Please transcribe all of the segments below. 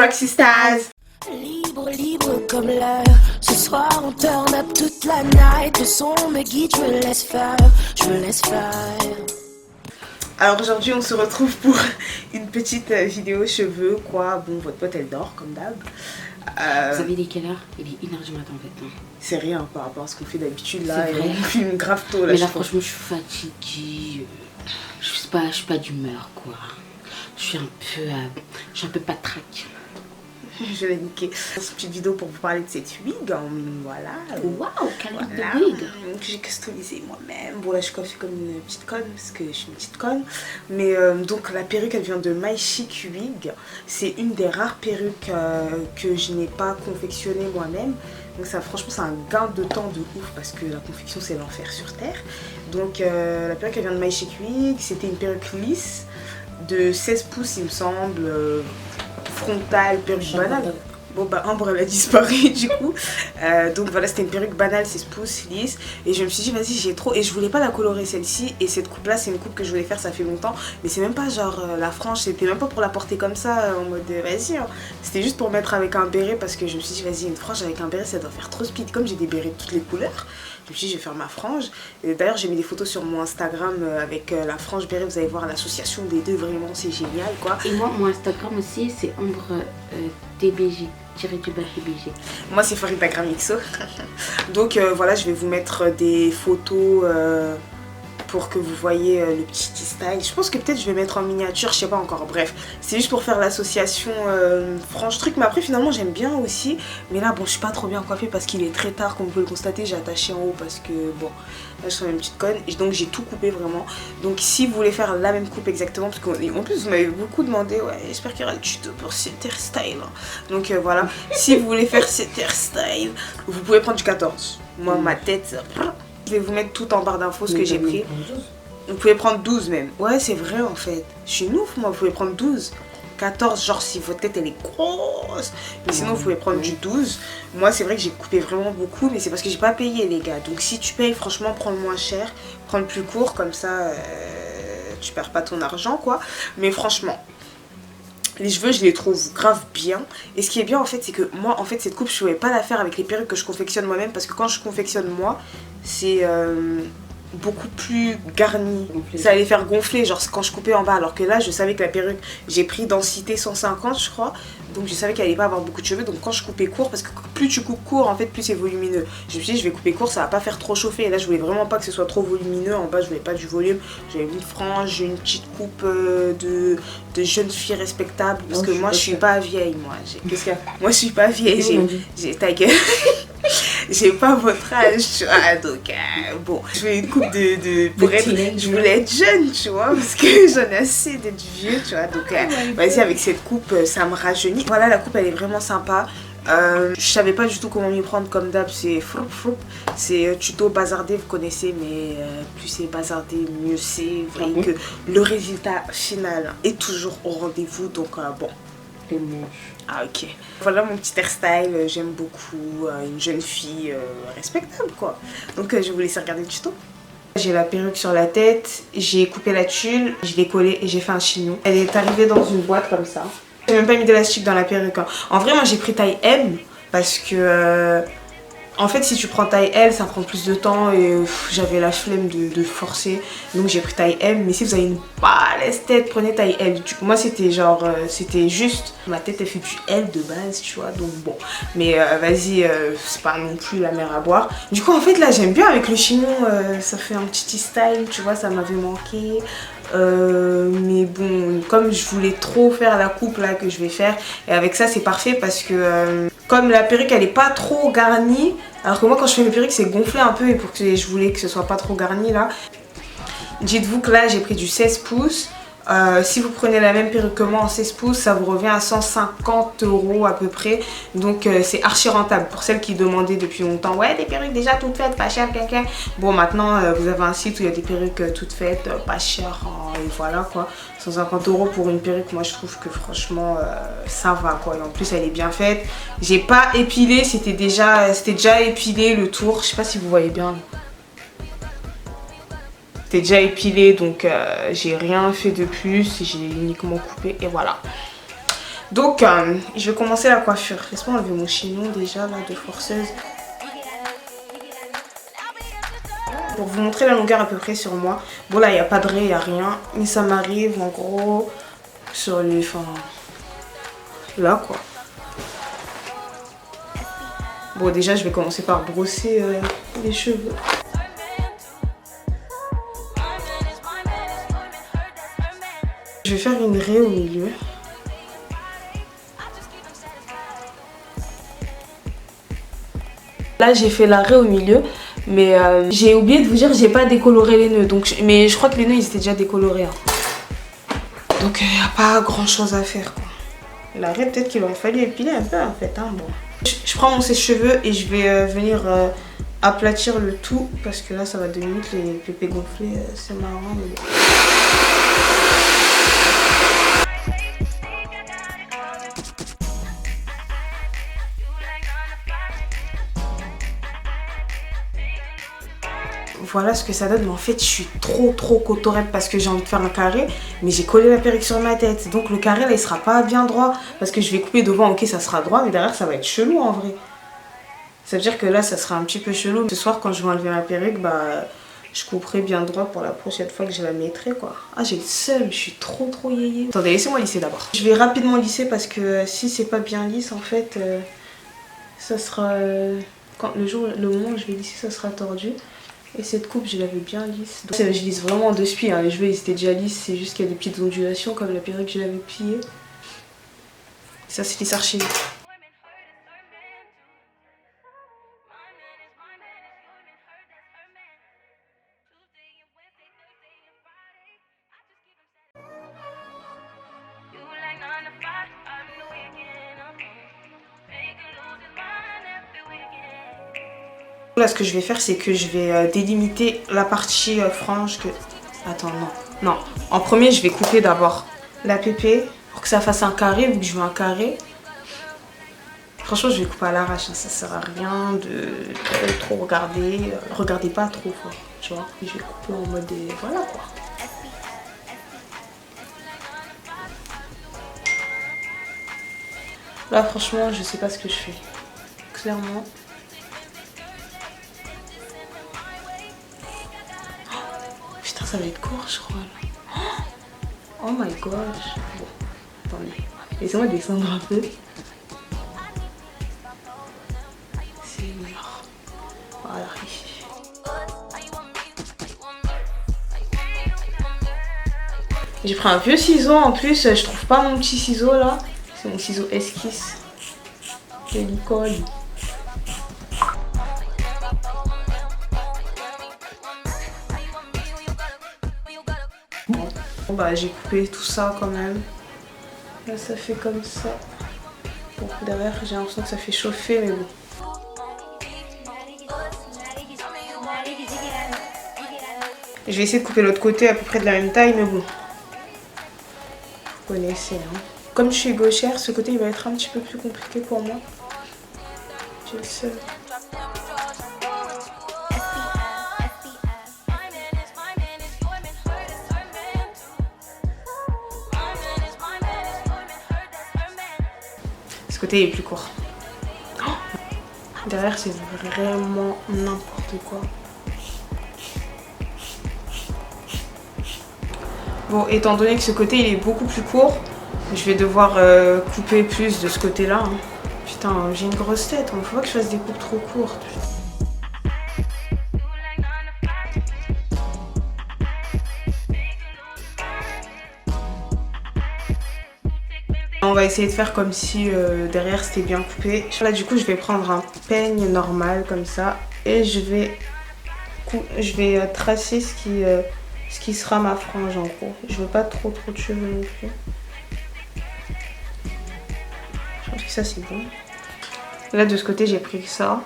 Roxy Stars. Libre, libre comme l'air. Ce soir on turn up toute la night. Le son me guide, je me laisse faire, je me laisse faire. Alors aujourd'hui on se retrouve pour une petite vidéo cheveux quoi. Bon, votre pote elle dort comme d'hab. Vous avez dit quelle heure? Il est 1h du matin en fait. C'est rien par rapport à ce qu'on fait d'habitude là. C'est vrai. On filme grave tôt là. Mais là franchement je suis fatiguée. Je suis pas d'humeur quoi. Je suis un peu patraque. Je l'ai niqué. Cette petite vidéo pour vous parler de cette wig. Voilà. Waouh, quelle Voilà. de wig. Que j'ai customisé moi-même. Bon là je suis coiffée comme une petite conne parce que je suis une petite conne. Mais donc la perruque elle vient de My Chic Wig. C'est une des rares perruques que je n'ai pas confectionnée moi-même. Donc ça franchement c'est un gain de temps de ouf parce que la confection c'est l'enfer sur terre. Donc la perruque elle vient de My Chic Wig. C'était une perruque lisse de 16 pouces il me semble. Frontale, perruque banale. Bon bah Ambre elle a disparu du coup. Donc voilà c'était une perruque banale 16 pouces lisse. Et je me suis dit vas-y j'ai trop. Et je voulais pas la colorer celle-ci. Et cette coupe là c'est une coupe que je voulais faire ça fait longtemps. Mais c'est même pas genre la frange. C'était même pas pour la porter comme ça en mode vas-y hein. C'était juste pour mettre avec un béret. Parce que je me suis dit vas-y une frange avec un béret ça doit faire trop speed. Comme j'ai des bérets de toutes les couleurs. Je me suis dit je vais faire ma frange. D'ailleurs j'ai mis des photos sur mon Instagram avec la frange béret. Vous allez voir l'association des deux vraiment c'est génial quoi. Et moi mon Instagram aussi c'est Ambre TBG. TBG. Moi c'est Farida Gramixo. Donc voilà je vais vous mettre des photos pour que vous voyez le petit style. Je pense que peut-être je vais mettre en miniature, je sais pas encore, bref. C'est juste pour faire l'association franche truc. Mais après finalement j'aime bien aussi. Mais là bon je suis pas trop bien coiffée parce qu'il est très tard comme vous pouvez le constater. J'ai attaché en haut parce que bon là je suis une petite conne. Et donc j'ai tout coupé vraiment. Donc si vous voulez faire la même coupe exactement, parce qu'en plus vous m'avez beaucoup demandé, ouais j'espère qu'il y aura le tuto pour cet hairstyle. Donc voilà, si vous voulez faire cet hairstyle, vous pouvez prendre du 14. Moi ma tête... Je vais vous mettre tout en barre d'infos ce que j'ai pris. Vous pouvez prendre 12 même. Ouais, c'est vrai en fait. Je suis une ouf, moi. Vous pouvez prendre 12. 14, genre si votre tête elle est grosse. Mais sinon, vous pouvez prendre du 12. Moi, c'est vrai que j'ai coupé vraiment beaucoup. Mais c'est parce que j'ai pas payé, les gars. Donc, si tu payes, franchement, prends le moins cher. Prends le plus court. Comme ça, tu perds pas ton argent, quoi. Mais franchement... Les cheveux je les trouve grave bien. Et ce qui est bien en fait c'est que moi en fait cette coupe je pouvais pas la faire avec les perruques que je confectionne moi-même. Parce que quand je confectionne moi c'est beaucoup plus garni. Ça allait faire gonfler genre quand je coupais en bas. Alors que là je savais que la perruque j'ai pris densité 150 je crois. Donc je savais qu'elle allait pas avoir beaucoup de cheveux. Donc quand je coupais court, parce que plus tu coupes court en fait plus c'est volumineux. Je me suis dit je vais couper court, ça va pas faire trop chauffer. Et là je voulais vraiment pas que ce soit trop volumineux. En bas je voulais pas du volume. J'avais une frange, une petite coupe de jeune fille respectable. Parce que moi je suis pas vieille moi. Qu'est-ce qu'il y a? Moi je suis pas vieille. J'ai ta gueule. J'ai pas votre âge, tu vois, donc bon, je voulais une coupe pour être, je voulais être jeune, tu vois, parce que j'en ai assez d'être vieux, tu vois, donc vas-y avec cette coupe, ça me rajeunit. Voilà, la coupe elle est vraiment sympa. Je savais pas du tout comment m'y prendre comme d'hab, c'est froup froup, c'est tuto bazardé, vous connaissez, mais plus c'est bazardé, mieux c'est. Vous voyez que le résultat final est toujours au rendez-vous, donc bon. Les manches. Ah ok. Voilà mon petit hairstyle, j'aime beaucoup, une jeune fille respectable quoi. Donc je vous laisse regarder le tuto. J'ai la perruque sur la tête, j'ai coupé la tulle, je l'ai collée et j'ai fait un chignon. Elle est arrivée dans une boîte comme ça. J'ai même pas mis d'élastique dans la perruque. Hein. En vrai moi j'ai pris taille M parce que... En fait si tu prends taille L ça prend plus de temps et j'avais la flemme de forcer. Donc j'ai pris taille M. Mais si vous avez une balèze tête prenez taille L. Du coup moi c'était genre c'était juste ma tête elle fait du L de base tu vois. Donc bon mais vas-y c'est pas non plus la mer à boire. Du coup en fait là j'aime bien avec le chignon ça fait un petit style tu vois ça m'avait manqué. Mais bon comme je voulais trop faire la coupe là que je vais faire et avec ça c'est parfait parce que comme la perruque elle est pas trop garnie alors que moi quand je fais mes perruques c'est gonflé un peu et pour que je voulais que ce soit pas trop garni là. Dites-vous que là j'ai pris du 16 pouces. Si vous prenez la même perruque que moi en 16 pouces ça vous revient à 150 € à peu près. Donc c'est archi rentable pour celles qui demandaient depuis longtemps ouais des perruques déjà toutes faites pas cher quelqu'un. Bon maintenant vous avez un site où il y a des perruques toutes faites pas cher et voilà quoi. 150 € pour une perruque moi je trouve que franchement ça va quoi. Et en plus elle est bien faite. J'ai pas épilé, c'était déjà épilé le tour. Je sais pas si vous voyez bien. C'était déjà épilé donc j'ai rien fait de plus, j'ai uniquement coupé et voilà. Donc je vais commencer la coiffure. Laisse-moi enlever mon chignon déjà là de forceuse. Pour vous montrer la longueur à peu près sur moi. Bon là il n'y a pas de raie, il n'y a rien. Mais ça m'arrive en gros sur les... Enfin, là quoi. Bon déjà je vais commencer par brosser les cheveux. Je vais faire une raie au milieu. Là j'ai fait la raie au milieu, mais j'ai oublié de vous dire, j'ai pas décoloré les nœuds. Donc, mais je crois que les nœuds ils étaient déjà décolorés. Hein. Donc il n'y a pas grand chose à faire quoi. La raie peut-être qu'il aurait fallu épiler un peu en fait. Hein, bon. Je prends mon sèche-cheveux et je vais venir aplatir le tout. Parce que là ça va 2 minutes, les pépés gonflés, c'est marrant. Mais... Voilà ce que ça donne, mais en fait je suis trop cotorette parce que j'ai envie de faire un carré, mais j'ai collé la perruque sur ma tête, donc le carré là il sera pas bien droit parce que je vais couper devant, ok ça sera droit, mais derrière ça va être chelou en vrai. Ça veut dire que là ça sera un petit peu chelou. Ce soir quand je vais enlever ma perruque, bah je couperai bien droit pour la prochaine fois que je la mettrai quoi. Ah j'ai le seum, je suis trop yéyé. Attendez, laissez-moi lisser d'abord. Je vais rapidement lisser parce que si c'est pas bien lisse en fait, ça sera... quand le moment où je vais lisser ça sera tordu. Et cette coupe, je l'avais bien lisse. Donc, je lisse vraiment en 2 spies. Hein. Les cheveux, ils étaient déjà lisses. C'est juste qu'il y a des petites ondulations comme la perruque que je l'avais pliée. Ça, c'est lisse archi vite. Là, ce que je vais faire, c'est que je vais délimiter la partie frange que... Attends, non. En premier, je vais couper d'abord la pépée pour que ça fasse un carré, vu que je veux un carré. Franchement, je vais couper à l'arrache, hein. Ça sert à rien de trop regarder. Regardez pas trop fort, tu vois. Je vais couper en mode... Voilà, quoi. Là, franchement, je sais pas ce que je fais. Clairement. Putain, ça va être court, je crois. Là. Oh my gosh. Bon, attendez. Laissez-moi descendre un peu. C'est mûr. Voilà, ici. J'ai pris un vieux ciseau en plus. Je trouve pas mon petit ciseau là. C'est mon ciseau esquisse. Je lui colle. Bon bah j'ai coupé tout ça quand même. Là ça fait comme ça. Bon derrière j'ai l'impression que ça fait chauffer mais bon. Je vais essayer de couper l'autre côté à peu près de la même taille mais bon. Vous connaissez hein. Comme je suis gauchère, ce côté il va être un petit peu plus compliqué pour moi. J'ai le seul. Ce côté est plus court. Oh, derrière c'est vraiment n'importe quoi. Bon, étant donné que ce côté il est beaucoup plus court, je vais devoir couper plus de ce côté là. Hein. Putain, j'ai une grosse tête, il faut pas que je fasse des coupes trop courtes. On va essayer de faire comme si derrière c'était bien coupé. Là du coup je vais prendre un peigne normal comme ça et je vais tracer ce qui sera ma frange en gros. Je veux pas trop de cheveux non plus. Je pense que ça c'est bon. Là de ce côté j'ai pris ça.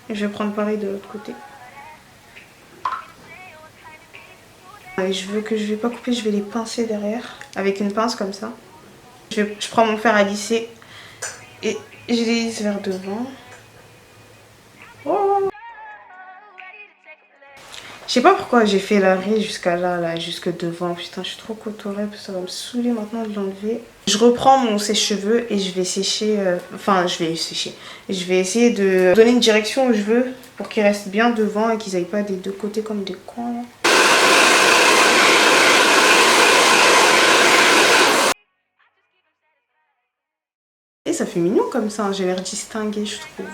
Et je vais prendre pareil de l'autre côté. Les cheveux que je vais pas couper, je vais les pincer derrière avec une pince comme ça. Je prends mon fer à lisser et je les lisse vers devant. Oh. Je sais pas pourquoi j'ai fait l'arrêt jusqu'à là, jusque devant. Putain, je suis trop cotorée, ça va me saouler maintenant de l'enlever. Je reprends mon sèche-cheveux et je vais sécher... je vais sécher. Je vais essayer de donner une direction aux cheveux pour qu'ils restent bien devant et qu'ils aillent pas des deux côtés comme des cons, là. Et ça fait mignon comme ça, hein. J'ai l'air distinguée, je trouve.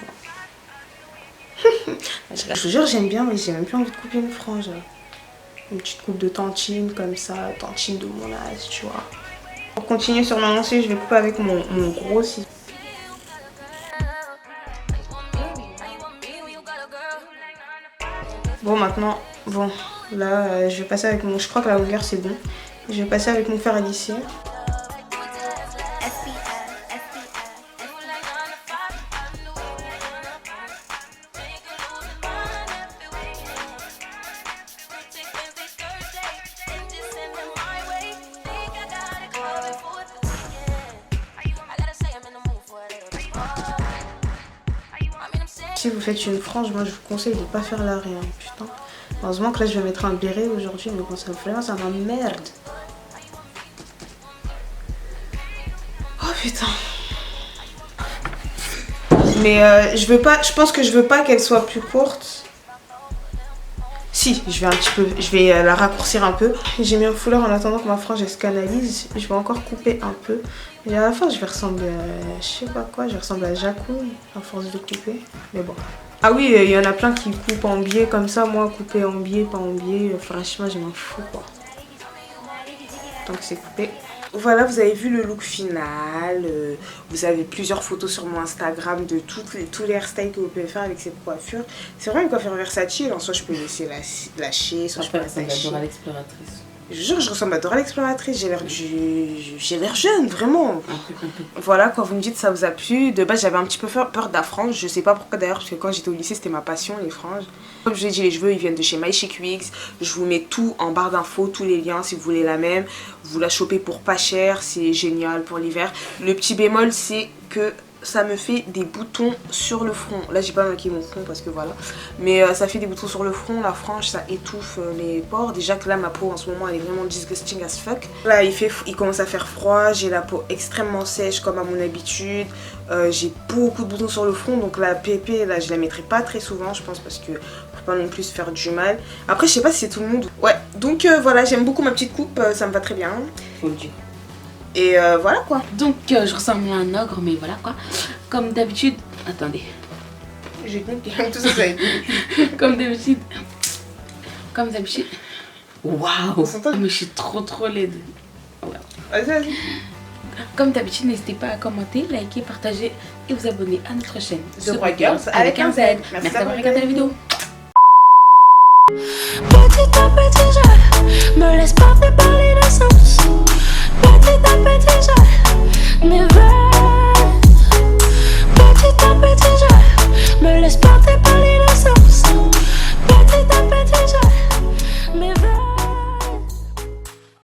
Je te jure, j'aime bien, mais j'ai même plus envie de couper une frange. Une petite coupe de tantine comme ça, tantine de mon âge, tu vois. Pour continuer sur ma lancée, je vais couper avec mon gros ciseau. Bon, maintenant, bon, là, je vais passer avec mon... Je crois que la longueur, c'est bon. Je vais passer avec mon fer à lisser. Si vous faites une frange, moi je vous conseille de ne pas faire l'arrêt, hein, putain. Heureusement que là je vais mettre un béret aujourd'hui, mais bon, ça m'emmerde. Oh putain. Mais je pense que je veux pas qu'elle soit plus courte. Si, je vais la raccourcir un peu. J'ai mis un foulard en attendant que ma frange elle se canalise. Je vais encore couper un peu. Et à la fin, je vais ressembler à... Je sais pas quoi, je vais ressembler à Jacouille à force de couper. Mais bon. Ah oui, il y en a plein qui coupent en biais comme ça. Moi, couper en biais, pas en biais, franchement, je m'en fous, quoi. Tant que c'est coupé. Voilà, vous avez vu le look final. Vous avez plusieurs photos sur mon Instagram de tous les hairstyles que vous pouvez faire avec cette coiffure. C'est vraiment une coiffure versatile. En soit, je peux laisser lâcher, soit je peux l'attacher. Dora l'exploratrice. Je jure, je ressemble à Dora l'exploratrice. J'ai l'air jeune, vraiment. Voilà, quand vous me dites ça vous a plu. De base, j'avais un petit peu peur de la frange. Je sais pas pourquoi d'ailleurs, parce que quand j'étais au lycée, c'était ma passion, les franges. Comme je vous ai dit, les cheveux, ils viennent de chez My Chic Wigs. Je vous mets tout en barre d'infos, tous les liens si vous voulez la même. Vous la chopez pour pas cher, c'est génial pour l'hiver. Le petit bémol, c'est que ça me fait des boutons sur le front. Là, j'ai pas maquillé mon front parce que voilà. Mais ça fait des boutons sur le front. La frange, ça étouffe les pores. Déjà que là, ma peau en ce moment, elle est vraiment disgusting as fuck. Là, il commence à faire froid. J'ai la peau extrêmement sèche comme à mon habitude. J'ai beaucoup de boutons sur le front. Donc la pépé, là, je la mettrai pas très souvent, je pense, parce que pour pas non plus se faire du mal. Après, je sais pas si c'est tout le monde. Ouais, donc voilà, j'aime beaucoup ma petite coupe. Ça me va très bien. Faut le dire. Et voilà quoi. Donc je ressemble à un ogre, mais voilà quoi. Comme d'habitude. Attendez. J'ai compris tout ça, ça a été. Comme d'habitude. Waouh. Mais je suis trop laide. Vas-y. Comme d'habitude, n'hésitez pas à commenter, liker, partager et vous abonner à notre chaîne The White Girls avec un Z. Merci d'avoir regardé la vidéo. Petit à petit, je me laisse pas faire parler d'essence.